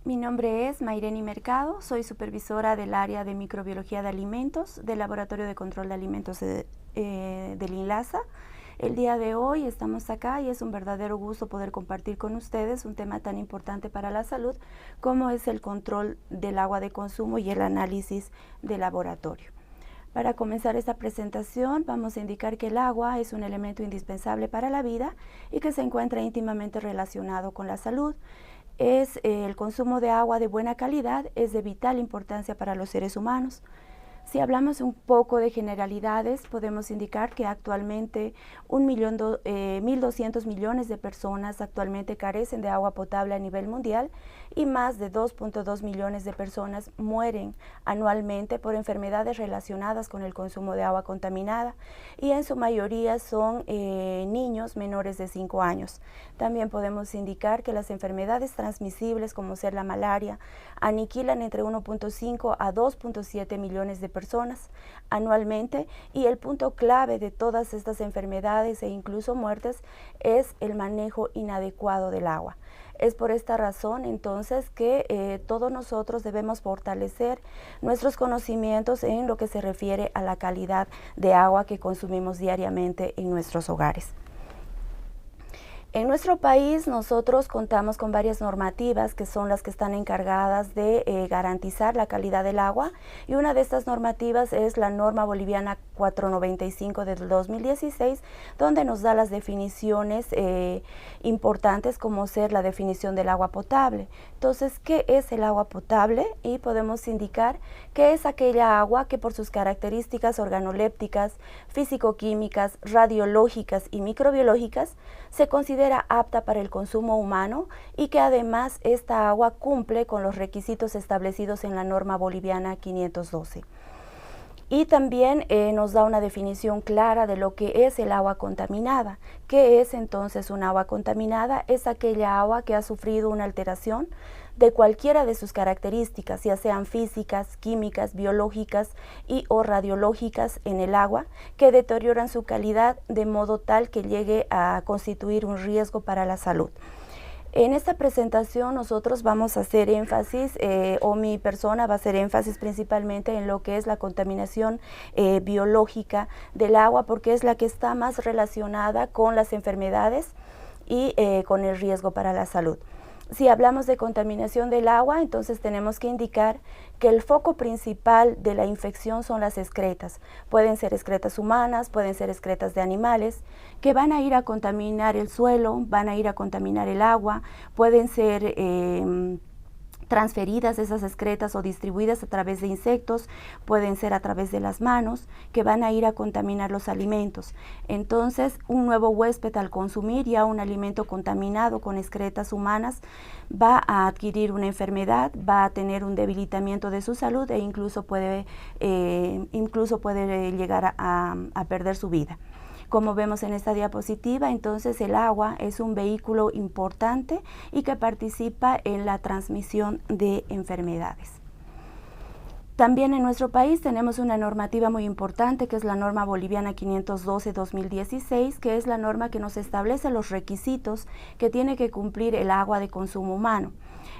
Mi nombre es Mayreni Mercado, soy supervisora del área de microbiología de alimentos del Laboratorio de Control de Alimentos del INLASA. El día de hoy estamos acá y es un verdadero gusto poder compartir con ustedes un tema tan importante para la salud como es el control del agua de consumo y el análisis de laboratorio. Para comenzar esta presentación vamos a indicar que el agua es un elemento indispensable para la vida y que se encuentra íntimamente relacionado con la salud. El consumo de agua de buena calidad es de vital importancia para los seres humanos. Si hablamos un poco de generalidades, podemos indicar que actualmente 1.200 millones de personas actualmente carecen de agua potable a nivel mundial y más de 2.2 millones de personas mueren anualmente por enfermedades relacionadas con el consumo de agua contaminada y en su mayoría son niños menores de 5 años. También podemos indicar que las enfermedades transmisibles como ser la malaria aniquilan entre 1.5 a 2.7 millones de personas anualmente y el punto clave de todas estas enfermedades e incluso muertes es el manejo inadecuado del agua. Es por esta razón entonces que todos nosotros debemos fortalecer nuestros conocimientos en lo que se refiere a la calidad de agua que consumimos diariamente en nuestros hogares. En nuestro país nosotros contamos con varias normativas que son las que están encargadas de garantizar la calidad del agua y una de estas normativas es la norma boliviana 495 del 2016 donde nos da las definiciones importantes como ser la definición del agua potable. Entonces, ¿qué es el agua potable? Y podemos indicar que es aquella agua que por sus características organolépticas, físico-químicas, radiológicas y microbiológicas se considera apta para el consumo humano y que además esta agua cumple con los requisitos establecidos en la norma boliviana 512. Y también nos da una definición clara de lo que es el agua contaminada. ¿Qué es entonces un agua contaminada? Es aquella agua que ha sufrido una alteración de cualquiera de sus características, ya sean físicas, químicas, biológicas y o radiológicas en el agua, que deterioran su calidad de modo tal que llegue a constituir un riesgo para la salud. En esta presentación nosotros vamos a hacer énfasis, o mi persona va a hacer énfasis principalmente en lo que es la contaminación biológica del agua, porque es la que está más relacionada con las enfermedades y con el riesgo para la salud. Si hablamos de contaminación del agua, entonces tenemos que indicar que el foco principal de la infección son las excretas. Pueden ser excretas humanas, pueden ser excretas de animales, que van a ir a contaminar el suelo, van a ir a contaminar el agua, pueden ser transferidas esas excretas o distribuidas a través de insectos, pueden ser a través de las manos, que van a ir a contaminar los alimentos. Entonces, un nuevo huésped al consumir ya un alimento contaminado con excretas humanas va a adquirir una enfermedad, va a tener un debilitamiento de su salud e incluso puede llegar a perder su vida. Como vemos en esta diapositiva, entonces el agua es un vehículo importante y que participa en la transmisión de enfermedades. También en nuestro país tenemos una normativa muy importante que es la norma boliviana 512-2016, que es la norma que nos establece los requisitos que tiene que cumplir el agua de consumo humano.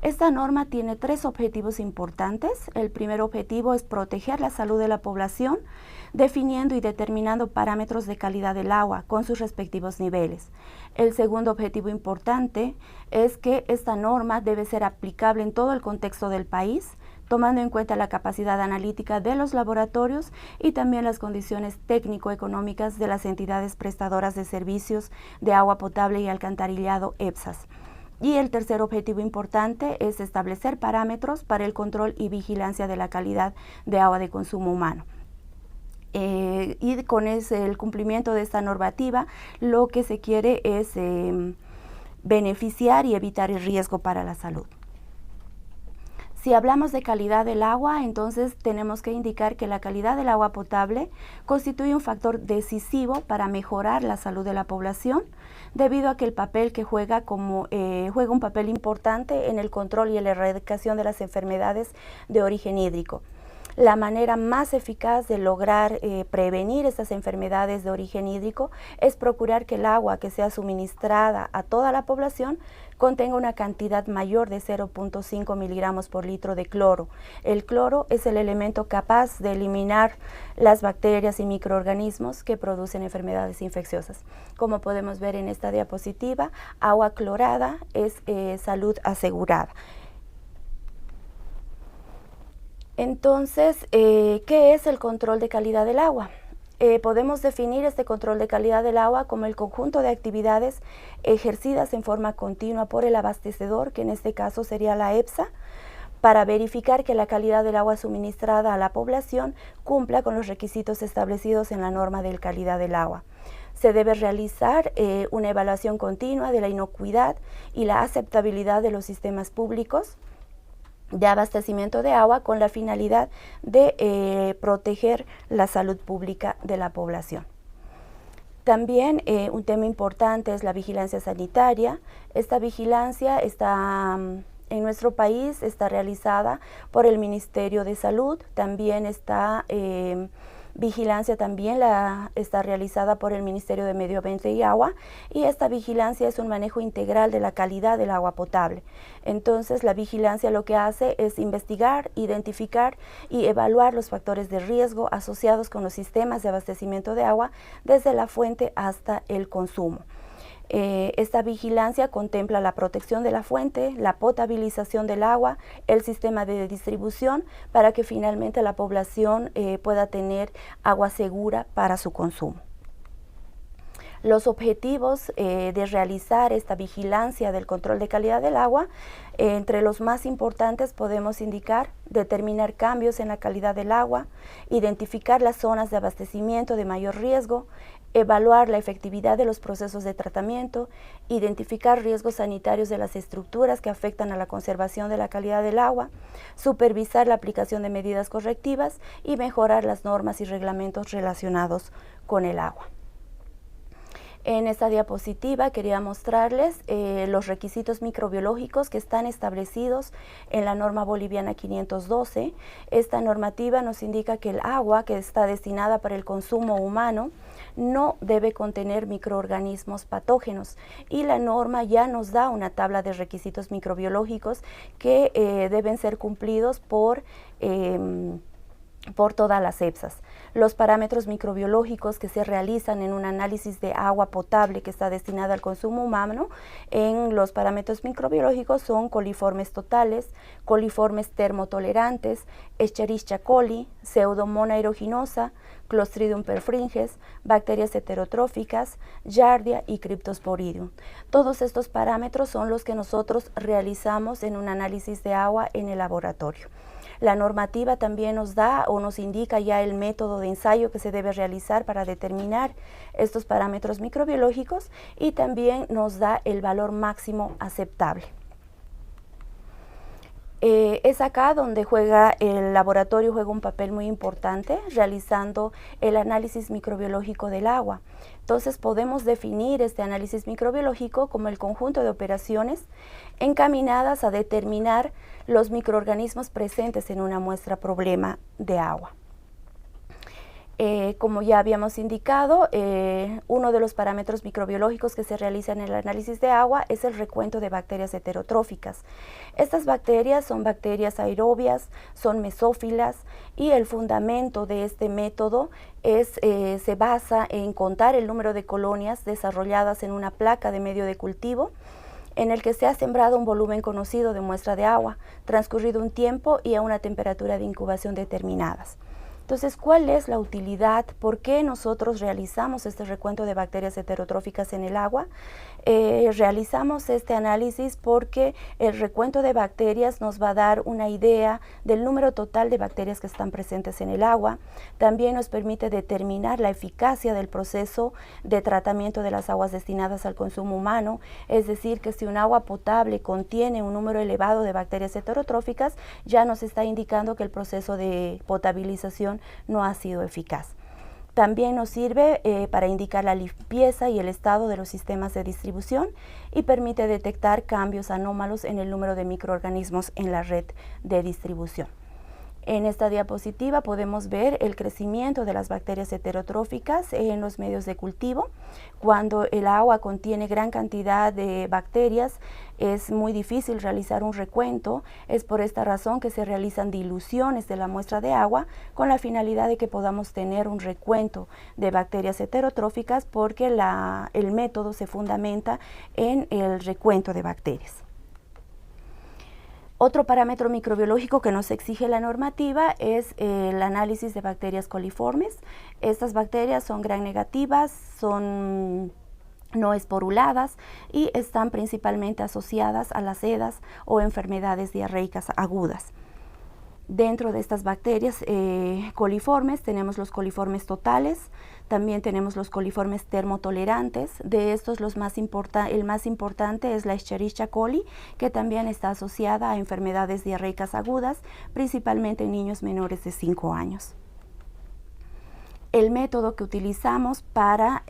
Esta norma tiene 3 objetivos importantes. El primer objetivo es proteger la salud de la población, definiendo y determinando parámetros de calidad del agua con sus respectivos niveles. El segundo objetivo importante es que esta norma debe ser aplicable en todo el contexto del país, tomando en cuenta la capacidad analítica de los laboratorios y también las condiciones técnico-económicas de las entidades prestadoras de servicios de agua potable y alcantarillado EPSAS. Y el tercer objetivo importante es establecer parámetros para el control y vigilancia de la calidad de agua de consumo humano. Y con el cumplimiento de esta normativa, lo que se quiere es beneficiar y evitar el riesgo para la salud. Si hablamos de calidad del agua, entonces tenemos que indicar que la calidad del agua potable constituye un factor decisivo para mejorar la salud de la población, debido a que el papel que juega un papel importante en el control y en la erradicación de las enfermedades de origen hídrico. La manera más eficaz de lograr prevenir estas enfermedades de origen hídrico es procurar que el agua que sea suministrada a toda la población contenga una cantidad mayor de 0.5 miligramos por litro de cloro. El cloro es el elemento capaz de eliminar las bacterias y microorganismos que producen enfermedades infecciosas. Como podemos ver en esta diapositiva, agua clorada es salud asegurada. Entonces, ¿qué es el control de calidad del agua? Podemos definir este control de calidad del agua como el conjunto de actividades ejercidas en forma continua por el abastecedor, que en este caso sería la EPSA, para verificar que la calidad del agua suministrada a la población cumpla con los requisitos establecidos en la norma de calidad del agua. Se debe realizar una evaluación continua de la inocuidad y la aceptabilidad de los sistemas públicos de abastecimiento de agua con la finalidad de proteger la salud pública de la población. También un tema importante es la vigilancia sanitaria. Esta vigilancia está en nuestro país, está realizada por el Ministerio de Salud. También está vigilancia está realizada por el Ministerio de Medio Ambiente y Agua, y esta vigilancia es un manejo integral de la calidad del agua potable. Entonces, la vigilancia lo que hace es investigar, identificar y evaluar los factores de riesgo asociados con los sistemas de abastecimiento de agua desde la fuente hasta el consumo. Esta vigilancia contempla la protección de la fuente, la potabilización del agua, el sistema de distribución, para que finalmente la población pueda tener agua segura para su consumo. Los objetivos de realizar esta vigilancia del control de calidad del agua, entre los más importantes podemos indicar: determinar cambios en la calidad del agua, identificar las zonas de abastecimiento de mayor riesgo, evaluar la efectividad de los procesos de tratamiento, identificar riesgos sanitarios de las estructuras que afectan a la conservación de la calidad del agua, supervisar la aplicación de medidas correctivas y mejorar las normas y reglamentos relacionados con el agua. En esta diapositiva quería mostrarles los requisitos microbiológicos que están establecidos en la norma boliviana 512. Esta normativa nos indica que el agua que está destinada para el consumo humano no debe contener microorganismos patógenos, y la norma ya nos da una tabla de requisitos microbiológicos que deben ser cumplidos por todas las EPSAs. Los parámetros microbiológicos que se realizan en un análisis de agua potable que está destinada al consumo humano, en los parámetros microbiológicos son coliformes totales, coliformes termotolerantes, Escherichia coli, Pseudomonas aeruginosa, Clostridium perfringens, bacterias heterotróficas, Giardia y Cryptosporidium. Todos estos parámetros son los que nosotros realizamos en un análisis de agua en el laboratorio. La normativa también nos da o nos indica ya el método de ensayo que se debe realizar para determinar estos parámetros microbiológicos, y también nos da el valor máximo aceptable. Es acá donde el laboratorio juega un papel muy importante, realizando el análisis microbiológico del agua. Entonces podemos definir este análisis microbiológico como el conjunto de operaciones encaminadas a determinar los microorganismos presentes en una muestra problema de agua. Como ya habíamos indicado, uno de los parámetros microbiológicos que se realiza en el análisis de agua es el recuento de bacterias heterotróficas. Estas bacterias son bacterias aerobias, son mesófilas, y el fundamento de este método se basa en contar el número de colonias desarrolladas en una placa de medio de cultivo en el que se ha sembrado un volumen conocido de muestra de agua, transcurrido un tiempo y a una temperatura de incubación determinadas. Entonces, ¿cuál es la utilidad? ¿Por qué nosotros realizamos este recuento de bacterias heterotróficas en el agua? Realizamos este análisis porque el recuento de bacterias nos va a dar una idea del número total de bacterias que están presentes en el agua. También nos permite determinar la eficacia del proceso de tratamiento de las aguas destinadas al consumo humano, es decir, que si un agua potable contiene un número elevado de bacterias heterotróficas, ya nos está indicando que el proceso de potabilización no ha sido eficaz. También nos sirve para indicar la limpieza y el estado de los sistemas de distribución, y permite detectar cambios anómalos en el número de microorganismos en la red de distribución. En esta diapositiva podemos ver el crecimiento de las bacterias heterotróficas en los medios de cultivo. Cuando el agua contiene gran cantidad de bacterias, es muy difícil realizar un recuento. Es por esta razón que se realizan diluciones de la muestra de agua con la finalidad de que podamos tener un recuento de bacterias heterotróficas, porque el método se fundamenta en el recuento de bacterias. Otro parámetro microbiológico que nos exige la normativa es el análisis de bacterias coliformes. Estas bacterias son gram negativas, son no esporuladas y están principalmente asociadas a las sedas o enfermedades diarreicas agudas. Dentro de estas bacterias coliformes tenemos los coliformes totales, también tenemos los coliformes termotolerantes. De estos el más importante es la Escherichia coli, que también está asociada a enfermedades diarreicas agudas, principalmente en niños menores de 5 años. El método que utilizamos para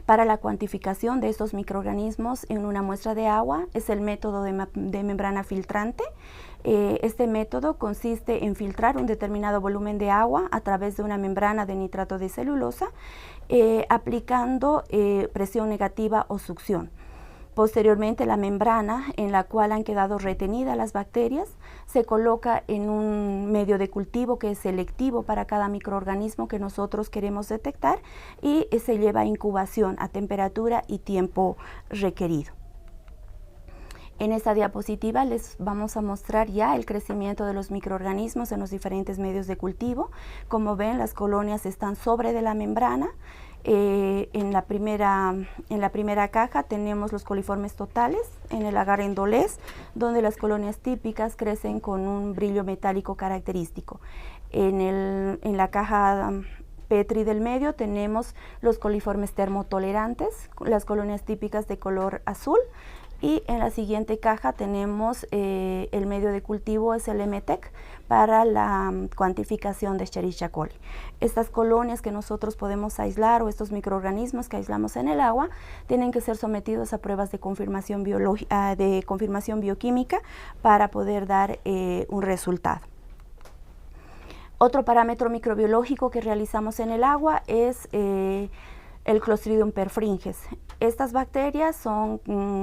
la cuantificación de estos microorganismos en una muestra de agua es el método de membrana filtrante. Este método consiste en filtrar un determinado volumen de agua a través de una membrana de nitrato de celulosa, aplicando presión negativa o succión. Posteriormente, la membrana en la cual han quedado retenidas las bacterias se coloca en un medio de cultivo que es selectivo para cada microorganismo que nosotros queremos detectar, y se lleva a incubación a temperatura y tiempo requerido. En esta diapositiva les vamos a mostrar ya el crecimiento de los microorganismos en los diferentes medios de cultivo. Como ven, las colonias están sobre de la membrana. En la primera caja tenemos los coliformes totales, en el agar endolés, donde las colonias típicas crecen con un brillo metálico característico. En la caja Petri del medio tenemos los coliformes termotolerantes, las colonias típicas de color azul. Y en la siguiente caja tenemos el medio de cultivo, es el MTEC, para la cuantificación de Escherichia coli. Estas colonias que nosotros podemos aislar, o estos microorganismos que aislamos en el agua, tienen que ser sometidos a pruebas de confirmación bioquímica para poder dar un resultado. Otro parámetro microbiológico que realizamos en el agua es el Clostridium perfringens. Estas bacterias son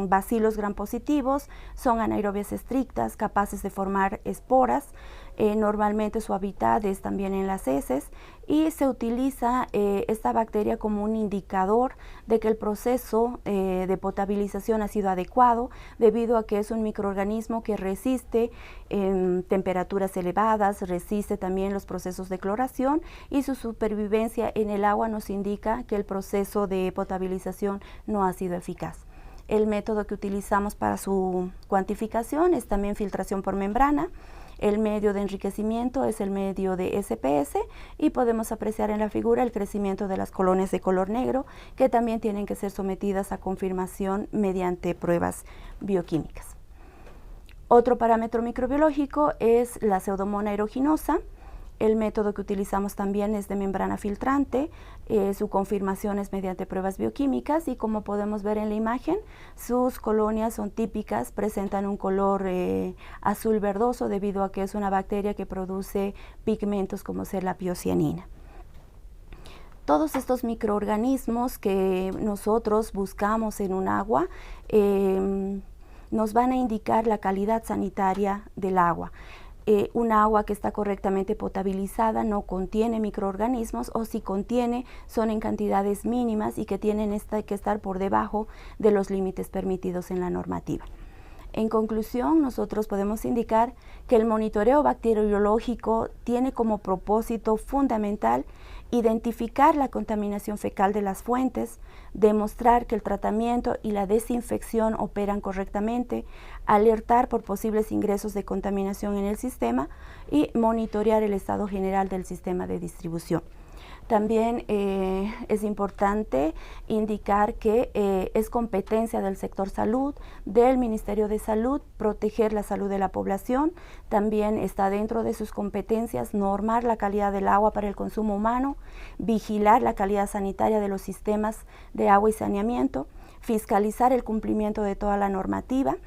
bacilos gram positivos, son anaerobias estrictas, capaces de formar esporas. Normalmente su hábitat es también en las heces, y se utiliza esta bacteria como un indicador de que el proceso de potabilización ha sido adecuado, debido a que es un microorganismo que resiste temperaturas elevadas, resiste también los procesos de cloración, y su supervivencia en el agua nos indica que el proceso de potabilización no ha sido eficaz. El método que utilizamos para su cuantificación es también filtración por membrana. El medio de enriquecimiento es el medio de SPS, y podemos apreciar en la figura el crecimiento de las colonias de color negro, que también tienen que ser sometidas a confirmación mediante pruebas bioquímicas. Otro parámetro microbiológico es la Pseudomonas aeruginosa. El método que utilizamos también es de membrana filtrante. Su confirmación es mediante pruebas bioquímicas, y como podemos ver en la imagen, sus colonias son típicas, presentan un color azul verdoso, debido a que es una bacteria que produce pigmentos como ser la piocianina. Todos estos microorganismos que nosotros buscamos en un agua nos van a indicar la calidad sanitaria del agua. Un agua que está correctamente potabilizada no contiene microorganismos, o si contiene, son en cantidades mínimas y que tienen que estar por debajo de los límites permitidos en la normativa. En conclusión, nosotros podemos indicar que el monitoreo bacteriológico tiene como propósito fundamental identificar la contaminación fecal de las fuentes, demostrar que el tratamiento y la desinfección operan correctamente, alertar por posibles ingresos de contaminación en el sistema y monitorear el estado general del sistema de distribución. También es importante indicar que es competencia del sector salud, del Ministerio de Salud, proteger la salud de la población. También está dentro de sus competencias normar la calidad del agua para el consumo humano, vigilar la calidad sanitaria de los sistemas de agua y saneamiento, fiscalizar el cumplimiento de toda la normativa,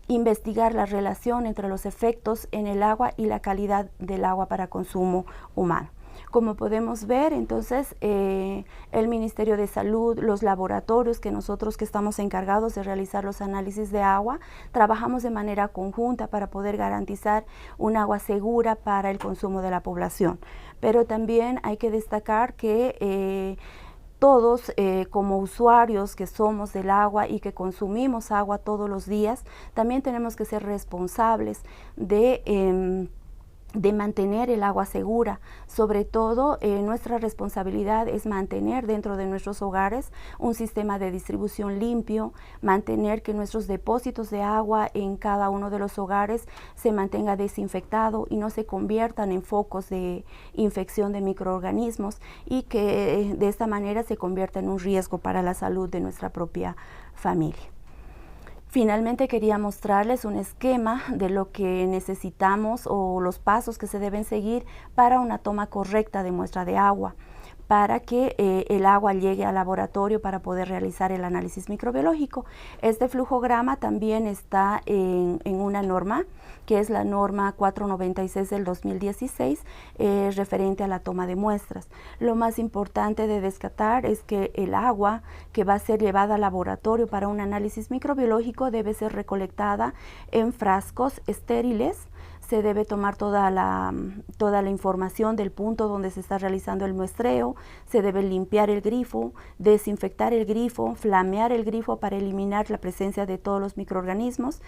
investigar la relación entre los efectos en el agua y la calidad del agua para consumo humano. Como podemos ver, entonces, el Ministerio de Salud, los laboratorios que nosotros que estamos encargados de realizar los análisis de agua, trabajamos de manera conjunta para poder garantizar un agua segura para el consumo de la población. Pero también hay que destacar que todos como usuarios que somos del agua y que consumimos agua todos los días, también tenemos que ser responsables de mantener el agua segura. Sobre todo, nuestra responsabilidad es mantener dentro de nuestros hogares un sistema de distribución limpio, mantener que nuestros depósitos de agua en cada uno de los hogares se mantenga desinfectado y no se conviertan en focos de infección de microorganismos y que de esta manera se convierta en un riesgo para la salud de nuestra propia familia. Finalmente quería mostrarles un esquema de lo que necesitamos o los pasos que se deben seguir para una toma correcta de muestra de agua, para que el agua llegue al laboratorio para poder realizar el análisis microbiológico. Este flujograma también está en una norma, que es la norma 496 del 2016, referente a la toma de muestras. Lo más importante de descartar es que el agua que va a ser llevada al laboratorio para un análisis microbiológico debe ser recolectada en frascos estériles. Se debe tomar toda la información del punto donde se está realizando el muestreo, se debe limpiar el grifo, desinfectar el grifo, flamear el grifo para eliminar la presencia de todos los microorganismos,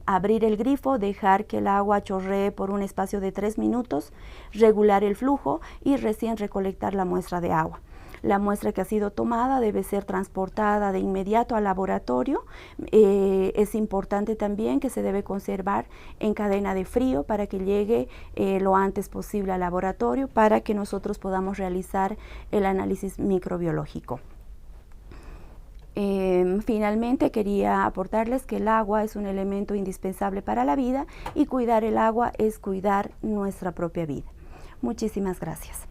abrir el grifo, dejar que el agua chorree por un espacio de 3 minutos, regular el flujo y recién recolectar la muestra de agua. La muestra que ha sido tomada debe ser transportada de inmediato al laboratorio. Es importante también que se debe conservar en cadena de frío para que llegue lo antes posible al laboratorio para que nosotros podamos realizar el análisis microbiológico. Finalmente quería aportarles que el agua es un elemento indispensable para la vida y cuidar el agua es cuidar nuestra propia vida. Muchísimas gracias.